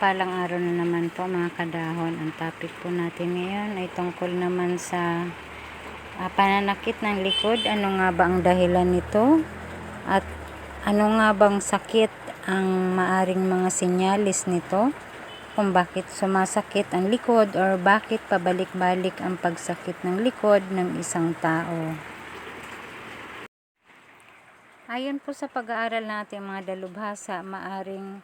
Mapagpalang araw na naman po mga kadahon. Ang topic po natin ngayon ay tungkol naman sa pananakit ng likod. Ano nga ba ang dahilan nito? At ano nga bang sakit ang maaring mga sinyalis nito? Kung bakit sumasakit ang likod or bakit pabalik-balik ang pagsakit ng likod ng isang tao. Ayon po sa pag-aaral natin mga dalubhasa, maaring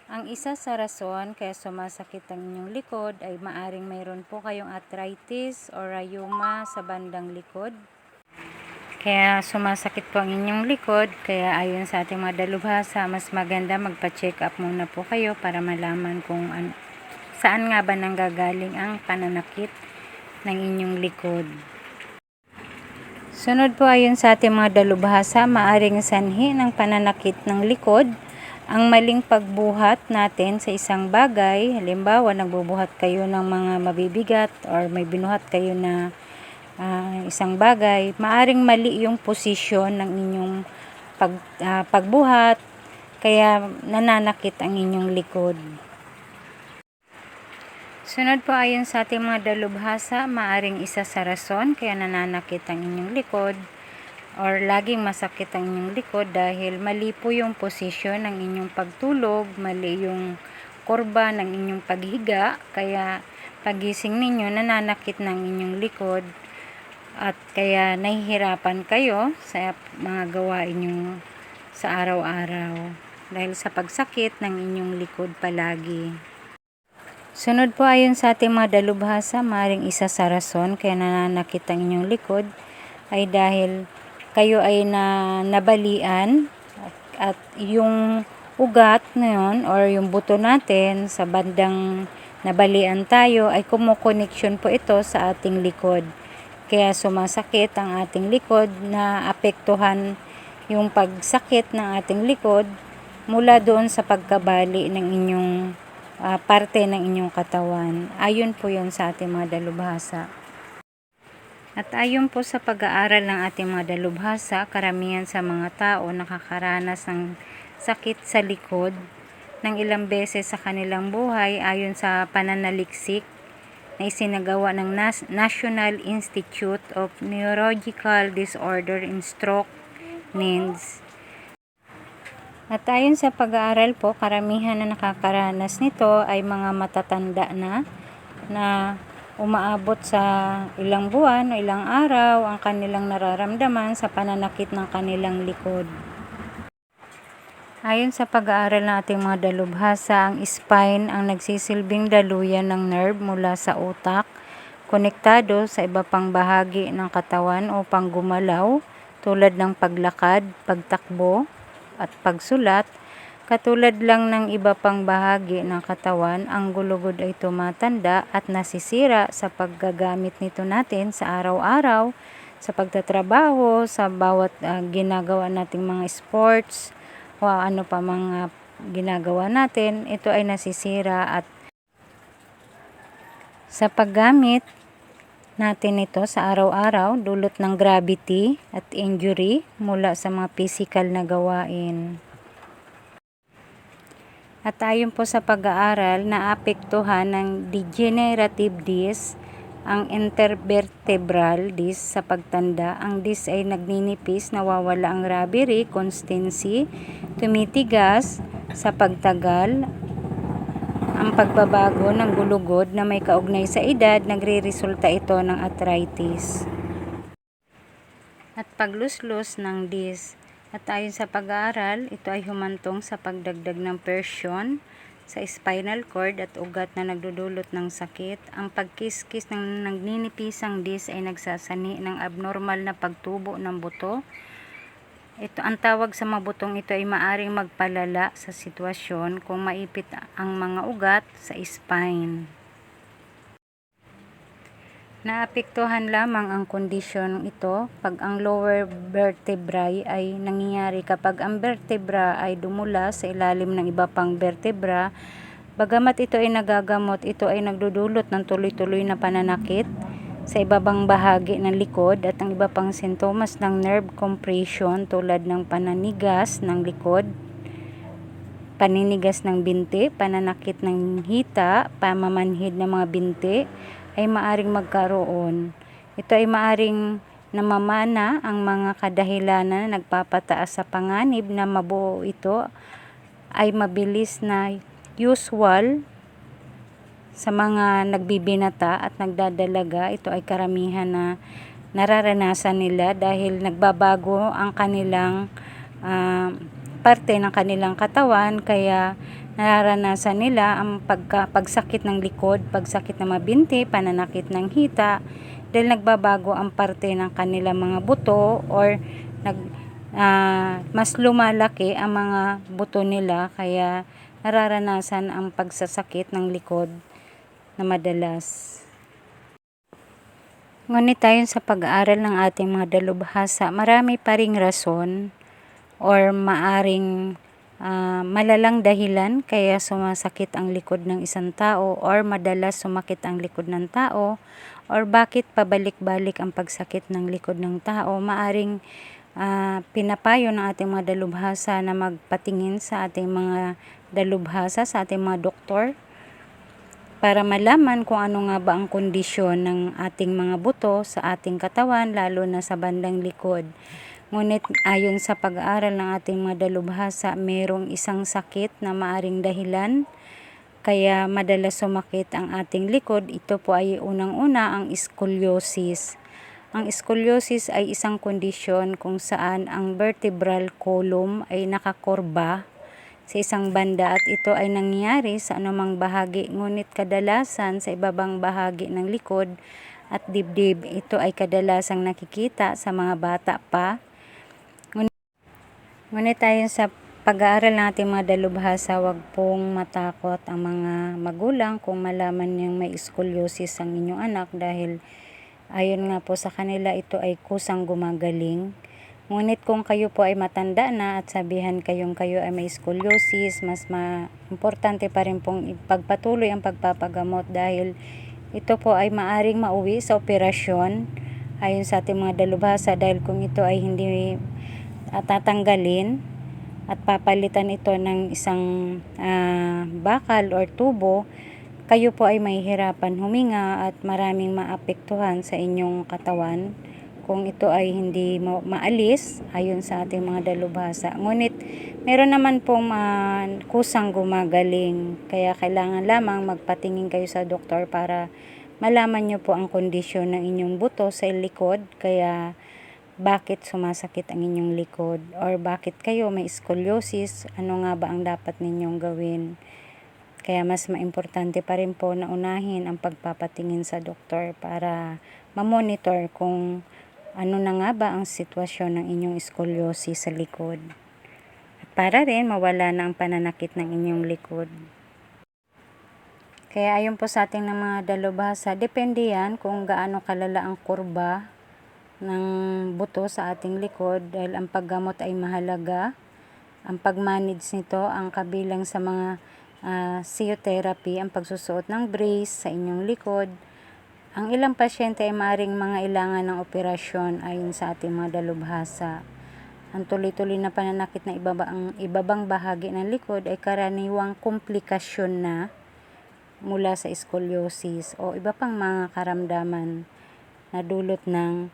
ang isa sa rason kaya sumasakit ang inyong likod ay maaring mayroon po kayong arthritis o rheuma sa bandang likod. Kaya sumasakit po ang inyong likod, kaya ayon sa ating mga dalubhasa, mas maganda magpa-check up muna po kayo para malaman kung saan nga ba nanggagaling ang pananakit ng inyong likod. Sunod po ayon sa ating mga dalubhasa, maaring sanhi ng pananakit ng likod ang maling pagbuhat natin sa isang bagay. Halimbawa, nagbubuhat kayo ng mga mabibigat or may binuhat kayo na isang bagay. Maaring mali yung posisyon ng inyong pagbuhat, kaya nananakit ang inyong likod. Sunod po ayon sa ating mga dalubhasa, maaring isa sa rason kaya nananakit ang inyong likod or laging masakit ang inyong likod dahil mali po yung posisyon ng inyong pagtulog, mali yung kurba ng inyong paghiga, kaya pagising ninyo nananakit ng inyong likod at kaya nahihirapan kayo sa mga gawain nyo sa araw-araw dahil sa pagsakit ng inyong likod palagi. Sunod po ayon sa ating mga dalubhasa, maaaring isa sa rason kaya nananakit ang inyong likod ay dahil kayo ay nabalian at yung ugat na yun or yung buto natin sa bandang nabalian tayo ay kumukoneksyon po ito sa ating likod. Kaya sumasakit ang ating likod, na apektuhan yung pagsakit ng ating likod mula doon sa pagkabali ng inyong parte ng inyong katawan. Ayon po yun sa ating mga dalubhasa. At ayon po sa pag-aaral ng ating mga dalubhasa, karamihan sa mga tao nakakaranas ng sakit sa likod ng ilang beses sa kanilang buhay ayon sa pananaliksik na isinagawa ng National Institute of Neurological Disorder and Stroke, NINDS. At ayon sa pag-aaral po, karamihan na nakakaranas nito ay mga matatanda na umaabot sa ilang buwan o ilang araw ang kanilang nararamdaman sa pananakit ng kanilang likod. Ayon sa pag-aaral ng ating mga dalubhasa, ang spine ang nagsisilbing daluyan ng nerve mula sa utak, konektado sa iba pang bahagi ng katawan upang gumalaw tulad ng paglakad, pagtakbo at pagsulat. Katulad lang ng iba pang bahagi ng katawan, ang gulugod ay tumatanda at nasisira sa paggagamit nito natin sa araw-araw, sa pagtatrabaho, sa bawat ginagawa nating mga sports o ano pa mga ginagawa natin. Ito ay nasisira at sa paggamit natin ito sa araw-araw, dulot ng gravity at injury mula sa mga physical na gawain. At ayon po sa pag-aaral, naapektuhan ng degenerative disc ang intervertebral disc sa pagtanda. Ang disc ay nagninipis, nawawala ang rubbery consistency, tumitigas sa pagtagal. Ang pagbabago ng gulugod na may kaugnay sa edad, nagre-resulta ito ng arthritis at pagluslos ng disc. At ayon sa pag-aaral, ito ay humantong sa pagdagdag ng presyon sa spinal cord at ugat na nagdudulot ng sakit. Ang pagkiskis ng nagninipisang disc ay nagsasani ng abnormal na pagtubo ng buto. Ito, ang tawag sa mga butong ito ay maaring magpalala sa sitwasyon kung maipit ang mga ugat sa spine. Naapektuhan lamang ang kondisyon ito pag ang lower vertebrae ay nangyayari kapag ang vertebra ay dumula sa ilalim ng iba pang vertebra. Bagamat ito ay nagagamot, ito ay nagdudulot ng tuloy-tuloy na pananakit sa ibabang bahagi ng likod at ang iba pang sintomas ng nerve compression tulad ng pananigas ng likod paninigas ng binti, pananakit ng hita, pamamanhid ng mga binti ay maaring magkaroon. Ito ay maaring namamana ang mga kadahilanan na nagpapataas sa panganib na mabuo ito ay mabilis na usual sa mga nagbibinata at nagdadalaga. Ito ay karamihan na nararanasan nila dahil nagbabago ang kanilang parte ng kanilang katawan, kaya nararanasan nila ang pagsakit ng likod, pagsakit ng mabinti, pananakit ng hita, dahil nagbabago ang parte ng kanilang mga buto or mas lumalaki ang mga buto nila, kaya nararanasan ang pagsasakit ng likod na madalas. Ngunit tayon sa pag-aaral ng ating mga dalubhasa, marami pa ring rason or maaring malalang dahilan kaya sumasakit ang likod ng isang tao or madalas sumakit ang likod ng tao or bakit pabalik-balik ang pagsakit ng likod ng tao. Maaring pinapayo ng ating mga dalubhasa na magpatingin sa ating mga dalubhasa, sa ating mga doktor, para malaman kung ano nga ba ang kondisyon ng ating mga buto sa ating katawan, lalo na sa bandang likod. Ngunit ayon sa pag-aaral ng ating mga dalubhasa, merong isang sakit na maaring dahilan kaya madalas sumakit ang ating likod. Ito po ay unang-una ang scoliosis. Ang scoliosis ay isang kondisyon kung saan ang vertebral column ay nakakurba sa isang banda at ito ay nangyayari sa anumang bahagi, ngunit kadalasan sa ibabang bahagi ng likod at dibdib. Ito ay kadalasang nakikita sa mga bata pa. Ngunit tayo sa pag-aaral natin mga dalubhasa, wag pong matakot ang mga magulang kung malaman niyang may scoliosis ang inyong anak, dahil ayon nga po sa kanila ito ay kusang gumagaling. Ngunit kung kayo po ay matanda na at sabihan kayo ay may scoliosis, mas importante pa rin pong ipagpatuloy ang pagpapagamot, dahil ito po ay maaring mauwi sa operasyon ayon sa ating mga dalubhasa, dahil kung ito ay hindi tatanggalin at papalitan ito ng isang bakal or tubo, kayo po ay mahihirapan huminga at maraming maapektuhan sa inyong katawan kung ito ay hindi maalis ayon sa ating mga dalubhasa. Ngunit meron naman pong kusang gumagaling, kaya kailangan lamang magpatingin kayo sa doktor para malaman nyo po ang kondisyon ng inyong buto sa likod, kaya bakit sumasakit ang inyong likod or bakit kayo may scoliosis, ano nga ba ang dapat ninyong gawin. Kaya mas maimportante pa rin po na unahin ang pagpapatingin sa doktor para mamonitor kung ano na nga ba ang sitwasyon ng inyong scoliosis sa likod. At para rin mawala na ang pananakit ng inyong likod. Kaya ayon po sa ating mga dalubhasa, depende yan kung gaano kalala ang kurba ng buto sa ating likod, dahil ang paggamot ay mahalaga. Ang pag-manage nito ang kabilang sa mga physiotherapy, ang pagsusuot ng brace sa inyong likod. Ang ilang pasyente ay maaaring mangailangan ng operasyon ayon sa ating mga dalubhasa. Ang tuloy-tuloy na pananakit ng ibabang bahagi ng likod ay karaniwang komplikasyon na mula sa scoliosis o iba pang mga karamdaman na dulot ng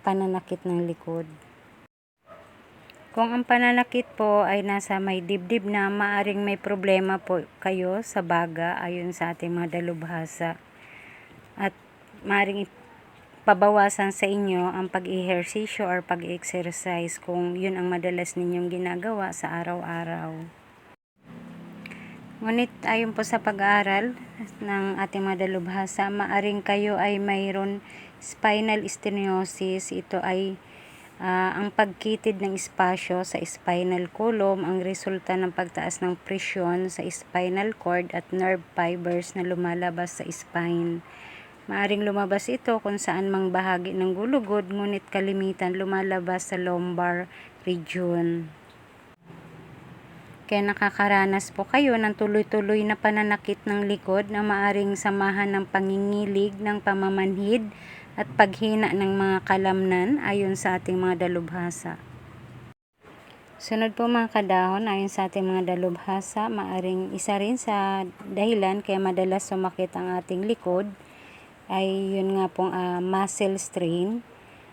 pananakit ng likod. Kung ang pananakit po ay nasa may dibdib na, maaring may problema po kayo sa baga ayon sa ating mga dalubhasa. At maaring pabawasan sa inyo ang pag-ehersisyo or pag-exercise kung yun ang madalas ninyong ginagawa sa araw-araw. Ngunit ayon po sa pag-aaral ng ating mga dalubhasa, maaring kayo ay mayroon spinal stenosis. Ito ay ang pagkitid ng espasyo sa spinal column, ang resulta ng pagtaas ng presyon sa spinal cord at nerve fibers na lumalabas sa spine. Maaring lumabas ito kung saan mang bahagi ng gulugod, ngunit kalimitan lumalabas sa lumbar region. Kaya nakakaranas po kayo ng tuloy-tuloy na pananakit ng likod na maaring samahan ng pangingilig ng pamamanhid at paghina ng mga kalamnan ayon sa ating mga dalubhasa. Sunod po mga kadahon, ayon sa ating mga dalubhasa, maaring isa rin sa dahilan kaya madalas sumakit ang ating likod ay yun nga pong muscle strain.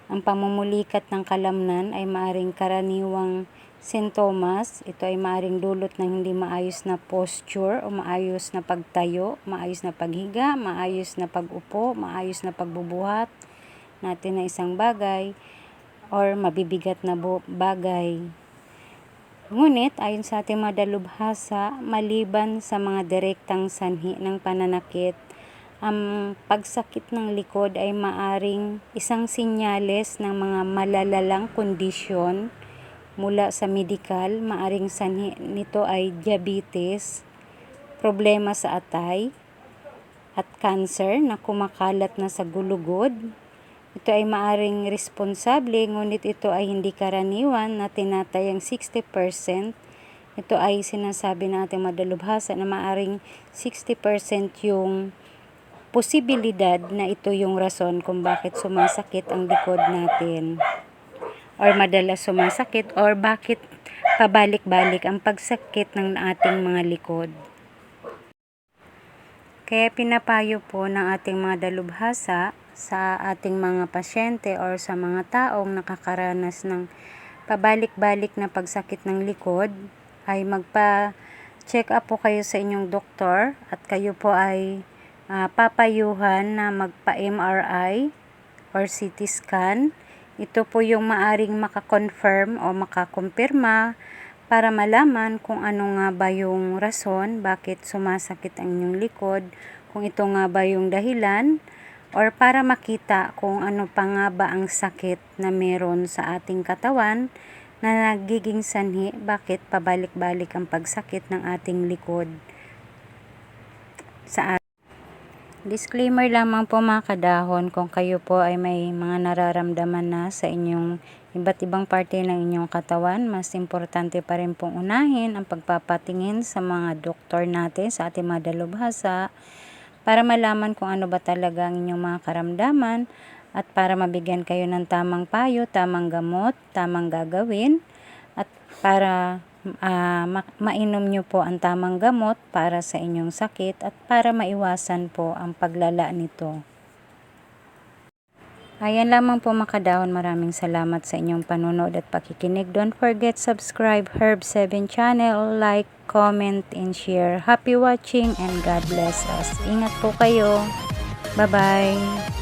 Ang pamumulikat ng kalamnan ay maaring karaniwang sintomas. Ito ay maaring dulot ng hindi maayos na posture o maayos na pagtayo, maayos na paghiga, maayos na pag-upo, maayos na pagbubuhat natin na isang bagay or mabibigat na bagay. Ngunit, ayon sa ating mga dalubhasa, maliban sa mga direktang sanhi ng pananakit, ang pagsakit ng likod ay maaring isang sinyales ng mga malalalang kondisyon mula sa medikal. Maaring sanhi nito ay diabetes, problema sa atay, at cancer na kumakalat na sa gulugod. Ito ay maaring responsable, ngunit ito ay hindi karaniwan na tinatayang 60%. Ito ay sinasabi ng ating madalubhasa na maaring 60% yung posibilidad na ito yung rason kung bakit sumasakit ang likod natin. Or madalas sumasakit or bakit pabalik-balik ang pagsakit ng ating mga likod. Kaya pinapayo po ng ating mga dalubhasa sa ating mga pasyente or sa mga taong nakakaranas ng pabalik-balik na pagsakit ng likod ay magpa-check up po kayo sa inyong doktor at kayo po ay papayuhan na magpa-MRI or CT scan. Ito po yung maaring makakonfirm o makakumpirma para malaman kung ano nga ba yung rason bakit sumasakit ang inyong likod, kung ito nga ba yung dahilan, or para makita kung ano pa nga ba ang sakit na meron sa ating katawan na nagiging sanhi bakit pabalik-balik ang pagsakit ng ating likod sa Disclaimer lamang po mga kadahon, kung kayo po ay may mga nararamdaman na sa inyong iba't ibang parte ng inyong katawan, mas importante pa rin pong unahin ang pagpapatingin sa mga doktor natin, sa ating mga dalubhasa, para malaman kung ano ba talaga ang inyong mga karamdaman at para mabigyan kayo ng tamang payo, tamang gamot, tamang gagawin, at para mainom nyo po ang tamang gamot para sa inyong sakit at para maiwasan po ang paglala nito. Ayan lamang po mga kadahon, maraming salamat sa inyong panunood at pakikinig. Don't forget subscribe Herb7 channel, like, comment, and share. Happy watching and God bless us. Ingat po kayo. Bye-bye.